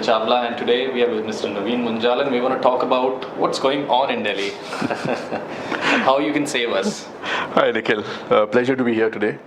Chawla, and today we are with Mr. Naveen Munjal, and we want to talk about what's going on in Delhi and how you can save us. Hi Nikhil, pleasure to be here today.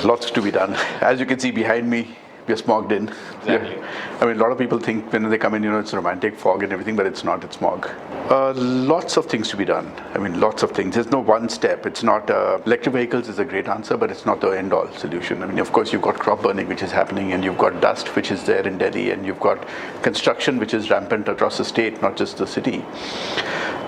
Lots to be done. As you can see behind me, we are smogged in. Exactly. I mean, a lot of people think when they come in, it's romantic fog and everything, but it's not, it's smog. Lots of things to be done. I mean, lots of things. There's no one step. It's not, electric vehicles is a great answer, but it's not the end-all solution. I mean, of course, you've got crop burning, which is happening, and you've got dust, which is there in Delhi, and you've got construction, which is rampant across the state, not just the city.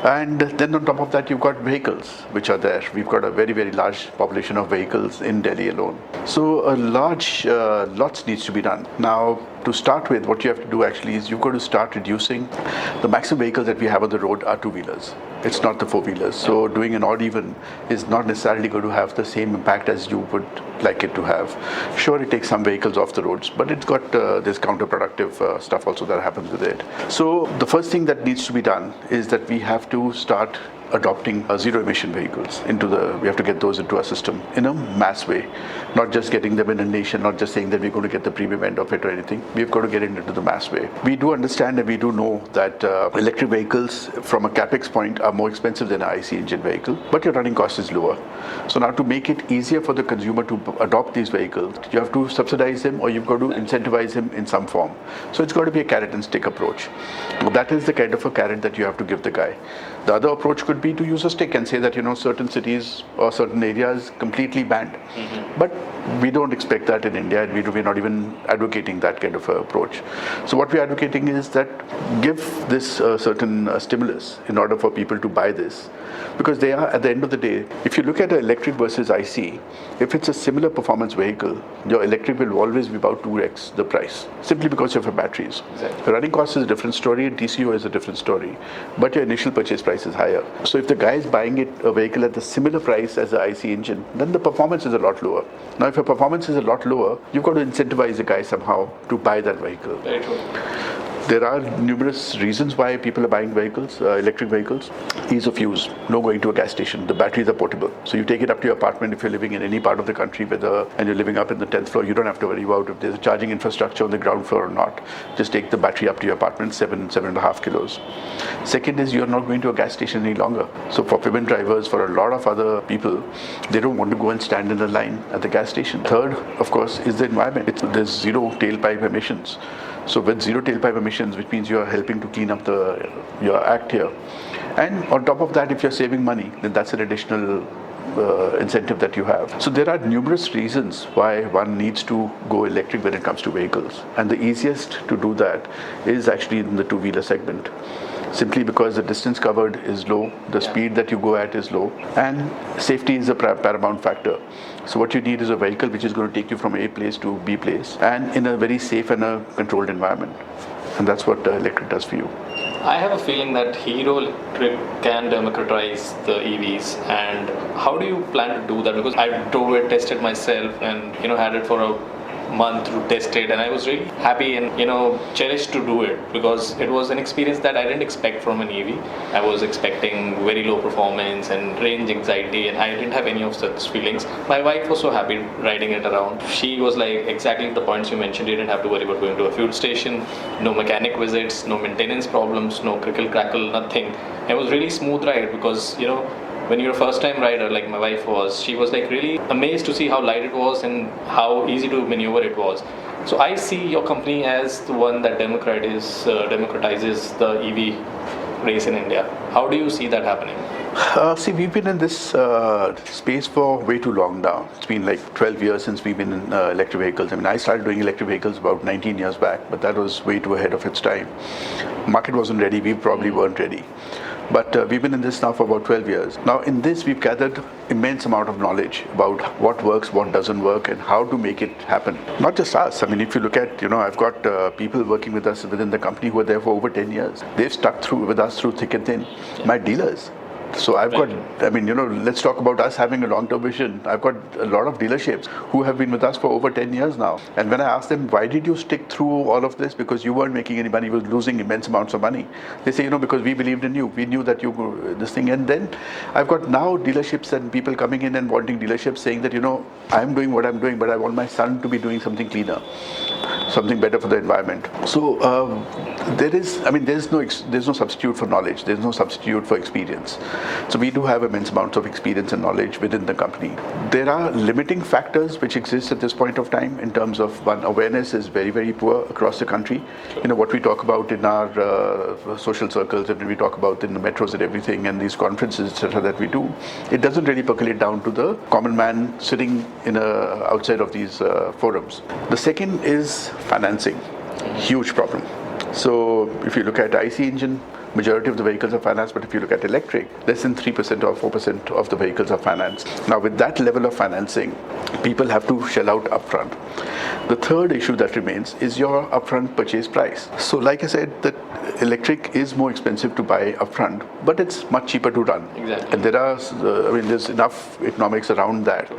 And then on top of that, you've got vehicles, which are there. We've got a very, very large population of vehicles in Delhi alone. So lots needs to be done. Now, to start with, what you have to do actually is you've got to start reducing the maximum vehicles that we have on the road are two-wheelers. It's not the four-wheelers. So doing an odd even is not necessarily going to have the same impact as you would like it to have. Sure, it takes some vehicles off the roads, but it's got this counterproductive stuff also that happens with it. So the first thing that needs to be done is that we have to start adopting zero emission vehicles we have to get those into our system in a mass way, not just getting them in a nation, not just saying that we're going to get the premium end of it or anything. We've got to get it into the mass way. We do understand and we do know that electric vehicles from a capex point are more expensive than an IC engine vehicle, but your running cost is lower. So now to make it easier for the consumer to adopt these vehicles, you have to subsidize him or you've got to incentivize him in some form. So it's got to be a carrot and stick approach. That is the kind of a carrot that you have to give the guy. The other approach could be to use a stick and say that certain cities or certain areas completely banned. Mm-hmm. But we don't expect that in India, and we're not even advocating that kind of approach. So what we're advocating is that give this certain stimulus in order for people to buy this, because they are, at the end of the day, if you look at electric versus IC, if it's a similar performance vehicle, your electric will always be about 2x the price, simply because of your batteries. Exactly. The running cost is a different story, and TCO is a different story, but your initial purchase price is higher. So if the guy is buying a vehicle at the similar price as the IC engine, then the performance is a lot lower. Now, if your performance is a lot lower, you've got to incentivize the guy somehow to buy that vehicle. Very true. There are numerous reasons why people are buying vehicles, electric vehicles. Ease of use, no going to a gas station. The batteries are portable. So you take it up to your apartment if you're living in any part of the country, and you're living up in the 10th floor, you don't have to worry about if there's a charging infrastructure on the ground floor or not. Just take the battery up to your apartment, 7.5 kilos. Second is you're not going to a gas station any longer. So for women drivers, for a lot of other people, they don't want to go and stand in a line at the gas station. Third, of course, is the environment. There's zero tailpipe emissions. So with zero tailpipe emissions, which means you are helping to clean up your act here. And on top of that, if you're saving money, then that's an additional incentive that you have. So there are numerous reasons why one needs to go electric when it comes to vehicles. And the easiest to do that is actually in the two-wheeler segment. Simply because the distance covered is low, the speed that you go at is low, and safety is a paramount factor. So what you need is a vehicle which is going to take you from A place to B place, and in a very safe and a controlled environment. And that's what electric does for you. I have a feeling that Hero Electric can democratize the EVs, and how do you plan to do that? Because I drove it, tested myself, and had it for a month to test it, and I was really happy and cherished to do it, because it was an experience that I didn't expect from an EV. I was expecting very low performance and range anxiety, and I didn't have any of such feelings. My wife was so happy riding it around. She was like exactly the points you mentioned. You didn't have to worry about going to a fuel station, no mechanic visits, no maintenance problems, no crickle crackle, nothing. It was really smooth ride, because when you're a first-time rider, like my wife was, she was like really amazed to see how light it was and how easy to maneuver it was. So I see your company as the one that democratizes the EV race in India. How do you see that happening? See, we've been in this space for way too long now. It's been like 12 years since we've been in electric vehicles. I mean, I started doing electric vehicles about 19 years back, but that was way too ahead of its time. Market wasn't ready, we probably weren't ready. But we've been in this now for about 12 years. Now in this, we've gathered immense amount of knowledge about what works, what doesn't work, and how to make it happen. Not just us. I mean, if you look at, I've got people working with us within the company who are there for over 10 years. They've stuck with us through thick and thin. My dealers. So I've got, let's talk about us having a long-term vision. I've got a lot of dealerships who have been with us for over 10 years now. And when I ask them, why did you stick through all of this? Because you weren't making any money, you were losing immense amounts of money. They say, because we believed in you. We knew that you were this thing. And then I've got now dealerships and people coming in and wanting dealerships saying that, I'm doing what I'm doing, but I want my son to be doing something cleaner. something better for the environment. So there's no substitute for knowledge. There's no substitute for experience. So we do have immense amounts of experience and knowledge within the company. There are limiting factors which exist at this point of time in terms of, one, awareness is very, very poor across the country. What we talk about in our social circles and we talk about in the metros and everything and these conferences, etc., that we do, it doesn't really percolate down to the common man sitting outside of these forums. The second is financing. Huge problem. So if you look at IC engine, majority of the vehicles are financed, but if you look at electric, less than 3% or 4% of the vehicles are financed. Now with that level of financing, people have to shell out upfront. The third issue that remains is your upfront purchase price. So like I said, that electric is more expensive to buy upfront, but it's much cheaper to run. Exactly. And there's enough economics around that.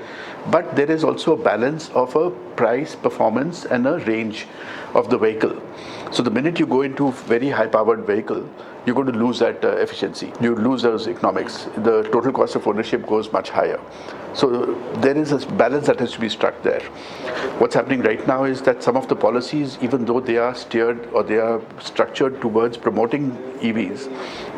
But there is also a balance of a price, performance, and a range of the vehicle. So the minute you go into very high-powered vehicle, you're going to lose that efficiency. You lose those economics. The total cost of ownership goes much higher. So there is a balance that has to be struck there. What's happening right now is that some of the policies, even though they are steered or they are structured towards promoting EVs,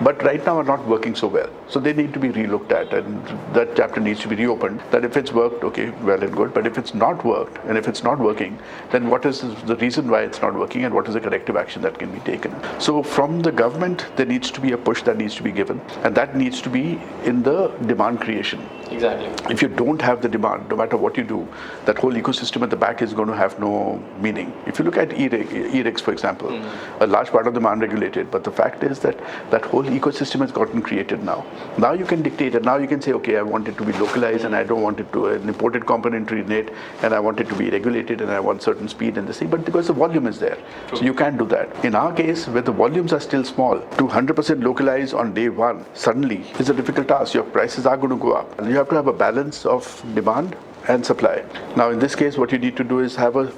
but right now are not working so well. So they need to be relooked at, and that chapter needs to be reopened. That if it's worked, okay, well and good. But if it's not worked, and if it's not working, then what is the reason why it's not working, and what is the corrective action that can be taken? So from the government, there needs to be a push that needs to be given, and that needs to be in the demand creation. Exactly. If you don't have the demand, no matter what you do, that whole ecosystem at the back is going to have no meaning. If you look at e-rigs, for example, a large part of them are unregulated, but the fact is that that whole ecosystem has gotten created now. Now you can dictate it. Now you can say, okay, I want it to be localized and I don't want it to an imported component in it, and I want it to be regulated and I want certain speed and this thing, but because the volume is there. True. So you can't do that. In our case, where the volumes are still small, to 100% localize on day one suddenly is a difficult task. Your prices are going to go up. You have to have a balance of demand and supply. Now in this case, what you need to do is have a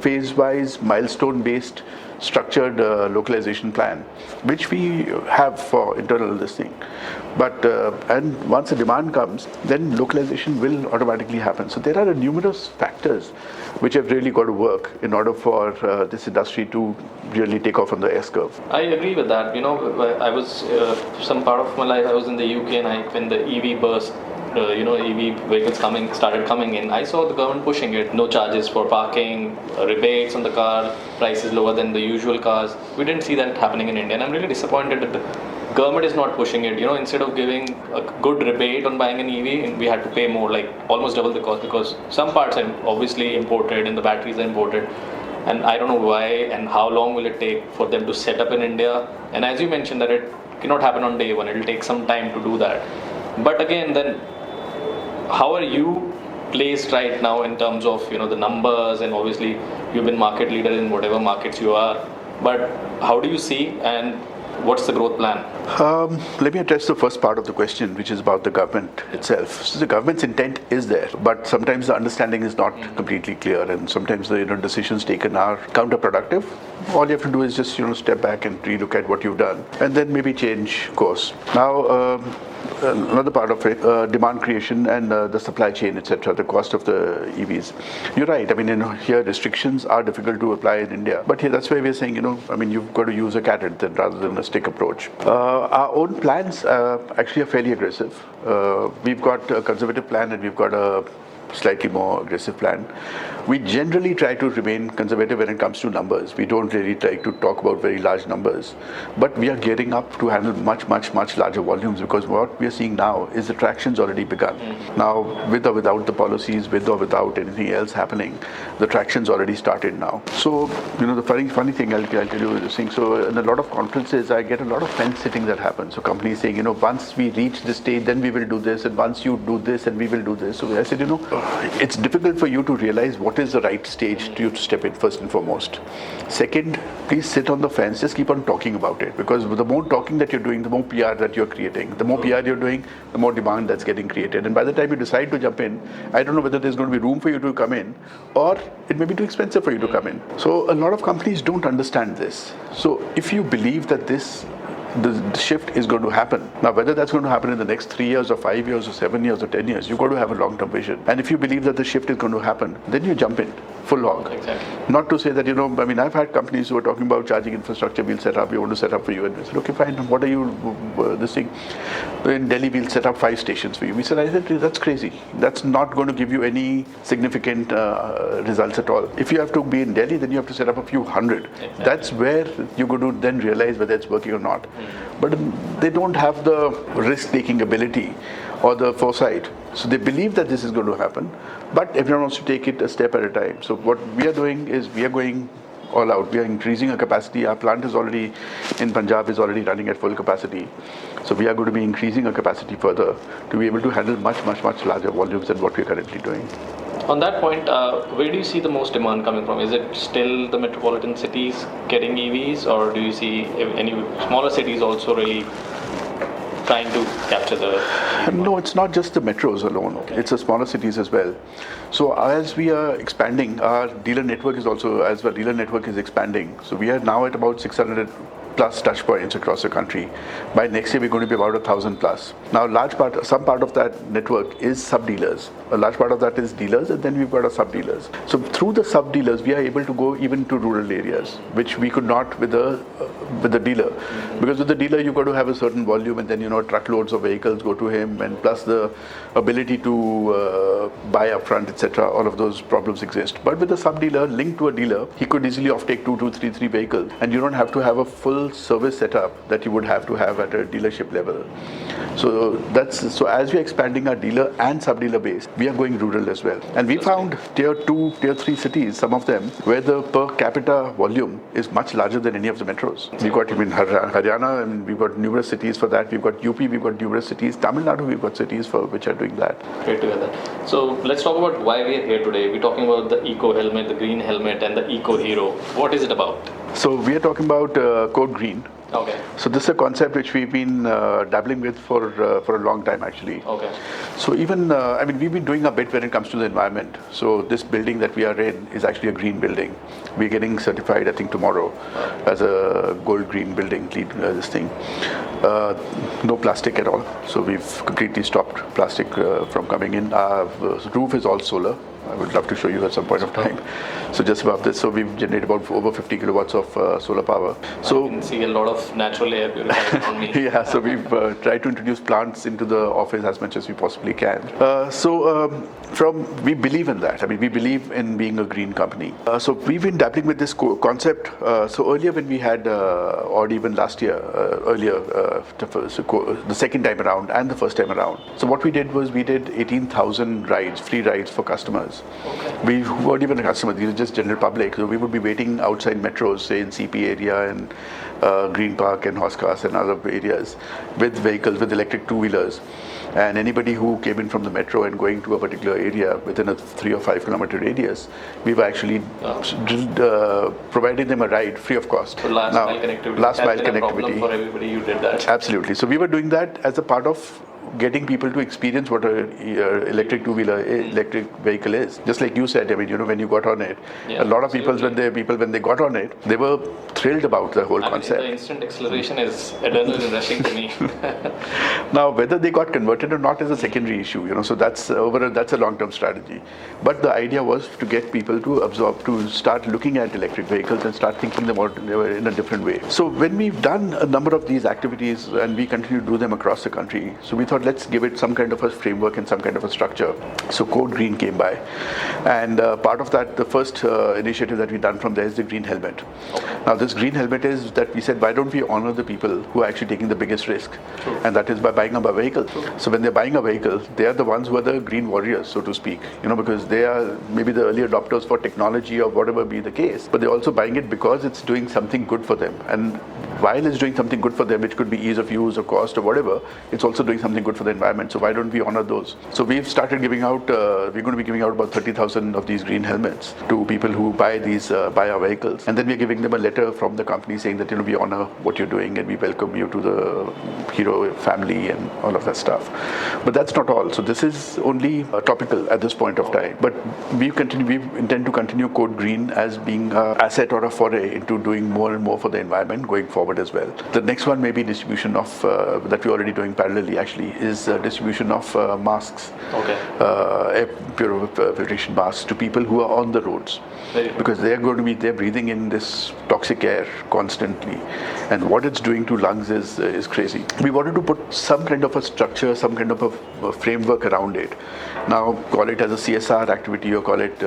phase-wise, milestone-based structured localization plan, which we have for internal listing. But and once the demand comes, then localization will automatically happen. So there are numerous factors which have really got to work in order for this industry to really take off on the S curve. I agree with that. I was some part of my life I was in the UK, and when the EV burst, EV vehicles started coming in, I saw the government pushing it. No charges for parking, rebates on the car, prices lower than the usual cars. We didn't see that happening in India, and I'm really disappointed that the government is not pushing it. Instead of giving a good rebate on buying an EV, we had to pay more, like almost double the cost, because some parts are obviously imported and the batteries are imported. And I don't know why and how long will it take for them to set up in India. And as you mentioned, that it cannot happen on day one. It will take some time to do that. But again, then how are you placed right now in terms of the numbers, and obviously you've been market leader in whatever markets you are, but how do you see and what's the growth plan? Let me address the first part of the question, which is about the government itself. So the government's intent is there, but sometimes the understanding is not completely clear, and sometimes the decisions taken are counterproductive. All you have to do is just step back and relook at what you've done, and then maybe change course. Now, another part of it, demand creation and the supply chain, etc., the cost of the EVs. You're right. I mean, here restrictions are difficult to apply in India, but here that's why we're saying, you've got to use a carrot then rather than a stick approach. Our own plans actually are fairly aggressive. We've got a conservative plan and we've got a slightly more aggressive plan. We generally try to remain conservative when it comes to numbers. We don't really try to talk about very large numbers, but we are gearing up to handle much larger volumes, because what we are seeing now is the traction's already begun. Now, with or without the policies, with or without anything else happening, the traction's already started now. So, the funny thing I'll tell you is this thing. So, in a lot of conferences, I get a lot of fence sitting that happens. So, companies saying, once we reach this stage, then we will do this, and once you do this, and we will do this. So, I said, it's difficult for you to realize what is the right stage to you to step in, first and foremost. Second, please sit on the fence, just keep on talking about it, because the more talking that you're doing, the more PR that you're creating. The more PR you're doing, the more demand that's getting created. And by the time you decide to jump in, I don't know whether there's going to be room for you to come in, or it may be too expensive for you to come in. So a lot of companies don't understand this. So if you believe that the shift is going to happen. Now, whether that's going to happen in the next 3 years or 5 years or 7 years or 10 years, you've got to have a long-term vision. And if you believe that the shift is going to happen, then you jump in. full hog. Exactly. Not to say that, I mean, I've had companies who are talking about charging infrastructure, we'll set up, we want to set up for you. And we said, okay, fine, what are you, this thing? In Delhi, we'll set up 5 stations for you. We said, that's crazy. That's not going to give you any significant results at all. If you have to be in Delhi, then you have to set up a few hundred. Exactly. That's where you're going to then realize whether it's working or not. But they don't have the risk-taking ability or the foresight. So they believe that this is going to happen, but everyone wants to take it a step at a time. So what we are doing is we are going all out. We are increasing our capacity. Our plant is already in Punjab is already running at full capacity. So we are going to be increasing our capacity further to be able to handle much larger volumes than what we are currently doing. On that point, where do you see the most demand coming from? Is it still the metropolitan cities getting EVs, or do you see any smaller cities also really trying to capture the... No, it's not just the metros alone. Okay. It's the smaller cities as well. So as we are expanding, our dealer network is expanding. So we are now at about 600 plus touch points across the country. By next year, we're going to be about 1,000 plus. Now, some part of that network is sub-dealers. A large part of that is dealers, and then we've got our sub-dealers. So through the sub-dealers, we are able to go even to rural areas, which we could not with the dealer. Because with the dealer, you've got to have a certain volume, and then, truckloads of vehicles go to him, and plus the ability to buy upfront, etc. All of those problems exist. But with a sub-dealer linked to a dealer, he could easily offtake 2, 3 vehicles, and you don't have to have a full service setup that you would have to have at a dealership level. So as we're expanding our dealer and sub-dealer base, we are going rural as well. And we found tier 2, tier 3 cities, some of them, where the per capita volume is much larger than any of the metros. We've got Haryana, and we've got numerous cities for that. We've got UP, we've got numerous cities. Tamil Nadu, we've got cities for which are doing that. Great to hear that. So let's talk about why we are here today. We're talking about the eco helmet, the green helmet, and the eco hero. What is it about? So we are talking about Code Green. Okay. So this is a concept which we've been dabbling with for a long time, actually. Okay. So even, we've been doing a bit when it comes to the environment. So this building that we are in is actually a green building. We're getting certified, I think, tomorrow as a gold green building, this thing. No plastic at all. So we've completely stopped plastic from coming in. Our roof is all solar. I would love to show you at some point of time. So just above this, so we've generated about over 50 kilowatts of solar power. So I can see a lot of natural air purifiers around me. Yeah, so we've tried to introduce plants into the office as much as we possibly can. We believe in that. We believe in being a green company. So we've been dabbling with this concept. So earlier when we had, or even last year, the second time around and the first time around. So what we did was we did 18,000 rides, free rides for customers. Okay. We weren't even customers, these are just general public. So we would be waiting outside metros, say in CP area and Green Park and Hoskas and other areas with vehicles, with electric two-wheelers. And anybody who came in from the metro and going to a particular area within a 3 or 5 kilometer radius, we were actually providing them a ride free of cost. So last mile connectivity. Problem for everybody, you did that. Absolutely. So we were doing that as a part of getting people to experience what an electric electric vehicle is. Just like you said, when you got on it, a lot of people when they got on it, they were thrilled about the whole concept. The instant acceleration is adrenaline rushing to me. Now, whether they got converted or not is a secondary issue. So that's a long-term strategy. But the idea was to get people to start looking at electric vehicles and start thinking about them in a different way. So when we've done a number of these activities and we continue to do them across the country, so we thought let's give it some kind of a framework and some kind of a structure. So Code Green came by, and part of that, the first initiative that we've done from there is the green helmet. Okay. Now this green helmet is that we said, why don't we honor the people who are actually taking the biggest risk? True. And that is by buying a vehicle. True. So when they're buying a vehicle, they are the ones who are the green warriors, so to speak, because they are maybe the early adopters for technology or whatever be the case, but they're also buying it because it's doing something good for them. And while it's doing something good for them, it could be ease of use or cost or whatever, it's also doing something good for the environment. So why don't we honor those? So we've started giving out, we're going to be giving out about 30,000 of these green helmets to people who buy our vehicles. And then we're giving them a letter from the company saying that, we honor what you're doing and we welcome you to the Hero family and all of that stuff. But that's not all. So this is only topical at this point of time. But we intend to continue Code Green as being an asset or a foray into doing more and more for the environment going forward forward as well. The next one may be distribution of, that we're already doing parallelly actually, is distribution of masks, air purification masks to people who are on the roads. Because they're breathing in this toxic air constantly, and what it's doing to lungs is crazy. We wanted to put some kind of a structure, some kind of a framework around it. Now, call it as a CSR activity, or call it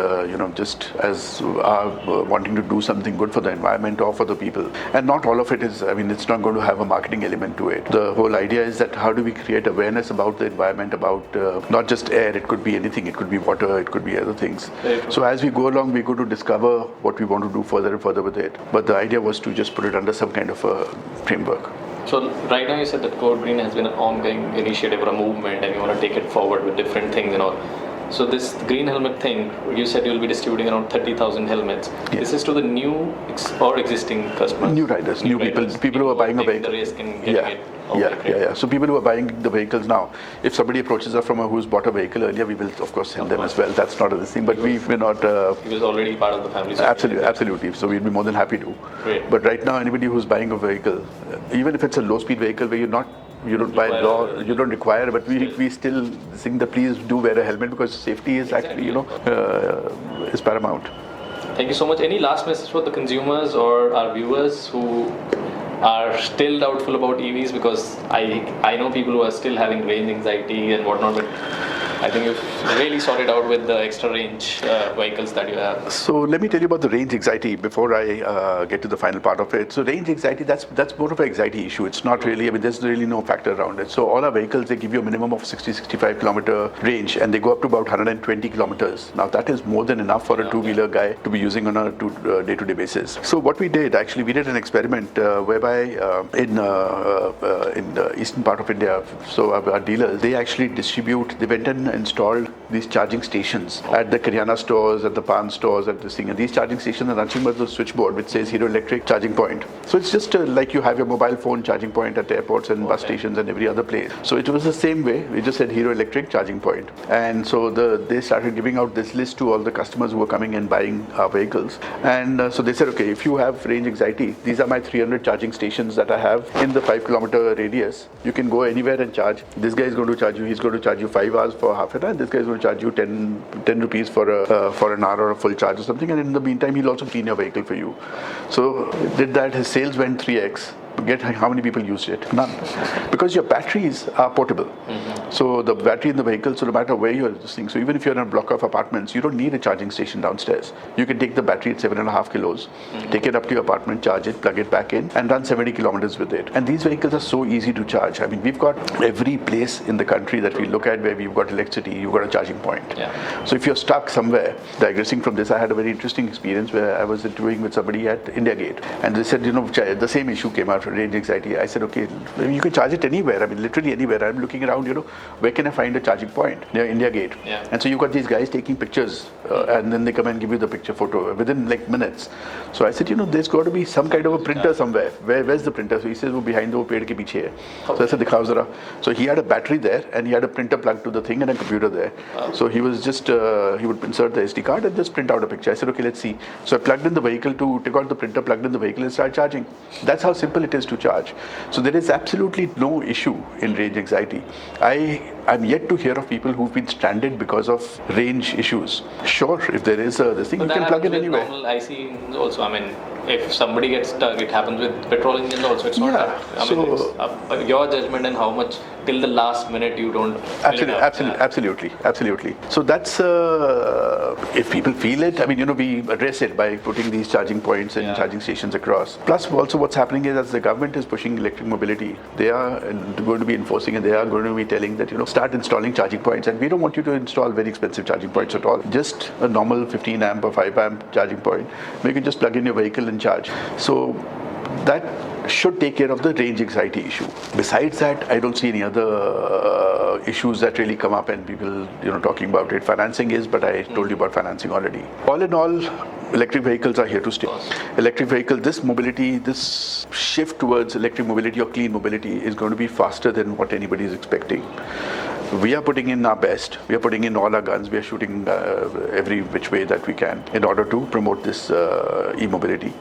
just as wanting to do something good for the environment or for the people. And not all of it is, it's not going to have a marketing element to it. The whole idea is that how do we create awareness about the environment, about not just air, it could be anything, it could be water, it could be other things. So as we go along, we go to discover what we want to do further and further with it. But the idea was to just put it under some kind of a framework. So right now you said that Code Green has been an ongoing initiative or a movement, and you want to take it forward with different things and all. So this green helmet thing, you said you'll be distributing around 30,000 helmets. Yes. This is to the new or existing customers? New riders, new people who are buying a vehicle. The risk in getting it. Yeah. So people who are buying the vehicles now, if somebody approaches us from who's bought a vehicle earlier, we will of course help them as well. That's not a thing, but we're not. He was already part of the family. So absolutely. So we'd be more than happy to. Great. But right now, anybody who's buying a vehicle, even if it's a low-speed vehicle where you don't buy law, you don't require, but we still think that please do wear a helmet, because safety is actually is paramount. Thank you so much. Any last message for the consumers or our viewers who are still doubtful about EVs? Because I know people who are still having range anxiety and whatnot, but I think you've really sorted out with the extra range vehicles that you have. So let me tell you about the range anxiety before I get to the final part of it. So range anxiety, that's more of an anxiety issue. It's not really, there's really no factor around it. So all our vehicles, they give you a minimum of 60-65 kilometer range, and they go up to about 120 kilometers. Now that is more than enough for a two-wheeler guy to be using on a day-to-day basis. So what we did, actually, we did an experiment whereby in the eastern part of India, so our dealers, they actually they went and installed these charging stations at the Kiryana stores, at the pan stores, at this thing. And these charging stations are nothing but the switchboard which says Hero Electric charging point. So it's just like you have your mobile phone charging point at airports and bus stations and every other place. So it was the same way. We just said Hero Electric charging point. And so they started giving out this list to all the customers who were coming and buying our vehicles. And so they said, okay, if you have range anxiety, these are my 300 charging stations that I have in the 5-kilometer radius. You can go anywhere and charge. This guy is going to charge you, he's going to charge you 5 hours for half an hour. This guy is going to charge you 10 rupees for an hour or a full charge or something. And in the meantime, he'll also clean your vehicle for you. So did that, his sales went 3x. Get how many people used it? None. Because your batteries are portable. Mm-hmm. So the battery in the vehicle, so no matter where you're this thing, so even if you're in a block of apartments, you don't need a charging station downstairs. You can take the battery at 7.5 kilos, take it up to your apartment, charge it, plug it back in, and run 70 kilometers with it. And these vehicles are so easy to charge. We've got every place in the country that we look at where we've got electricity, you've got a charging point. Yeah. So if you're stuck somewhere, digressing from this, I had a very interesting experience where I was interviewing with somebody at India Gate, and they said, the same issue came out. Range anxiety. I said, okay, you can charge it anywhere. Literally anywhere. I'm looking around, where can I find a charging point near India Gate? Yeah. And so you've got these guys taking pictures, and then they come and give you the picture photo within like minutes. So I said, there's got to be some kind of a printer somewhere. Where's the printer? So he says, behind the peed ke piche hai. So I said, dikhao zara. So he had a battery there, and he had a printer plugged to the thing and a computer there. So he was just, he would insert the SD card and just print out a picture. I said, okay, let's see. So I plugged in the vehicle take out the printer, plugged in the vehicle and start charging. That's how simple it is to charge. So there is absolutely no issue in range anxiety. I'm yet to hear of people who've been stranded because of range issues. Sure, if there is this thing, you can plug in anywhere. Normal IC also, if somebody gets stuck, it happens with petrol engines also. It's not it's your judgment and how much till the last minute you don't. Absolutely. So that's if people feel it. We address it by putting these charging points and charging stations across. Plus, also what's happening is as the government is pushing electric mobility, they are going to be enforcing and they are going to be telling that start installing charging points. And we don't want you to install very expensive charging points at all. Just a normal 15 amp or 5 amp charging point. You can just plug in your vehicle and charge. So that should take care of the range anxiety issue. Besides that, I don't see any other issues that really come up and people talking about it. Financing is, but I told you about financing already. All in all, electric vehicles are here to stay. Electric vehicle, this shift towards electric mobility or clean mobility is going to be faster than what anybody is expecting. we are putting in our best. We are putting in all our guns. We are shooting every which way that we can in order to promote this e-mobility.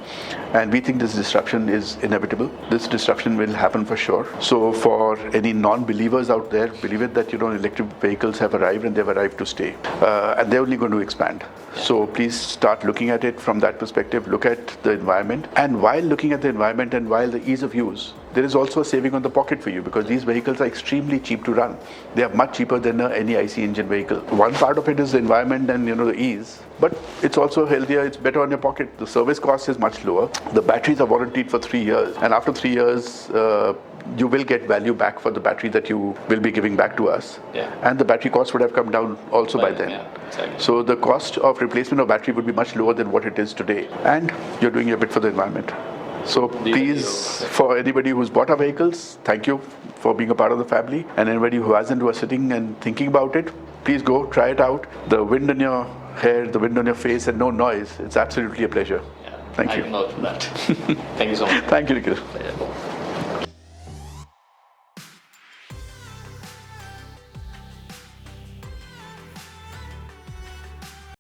And we think this disruption is inevitable. This disruption will happen for sure. So for any non-believers out there, believe it that electric vehicles have arrived and they've arrived to stay. And they're only going to expand. So please start looking at it from that perspective. Look at the environment. And while looking at the environment and while the ease of use, there is also a saving on the pocket for you because these vehicles are extremely cheap to run. They are much cheaper than any IC engine vehicle. One part of it is the environment and the ease, but it's also healthier, it's better on your pocket. The service cost is much lower. The batteries are warranted for 3 years, and after 3 years, you will get value back for the battery that you will be giving back to us. Yeah. And the battery cost would have come down also by then. Yeah, exactly. So the cost of replacement of battery would be much lower than what it is today. And you're doing a bit for the environment. So please, for anybody who's bought our vehicles, thank you for being a part of the family. And anybody who hasn't, who are sitting and thinking about it, please go, try it out. The wind on your hair, the wind on your face, and no noise. It's absolutely a pleasure. Yeah, Thank you. I can vouch for that. Thank you so much. Thank you, Nikhil.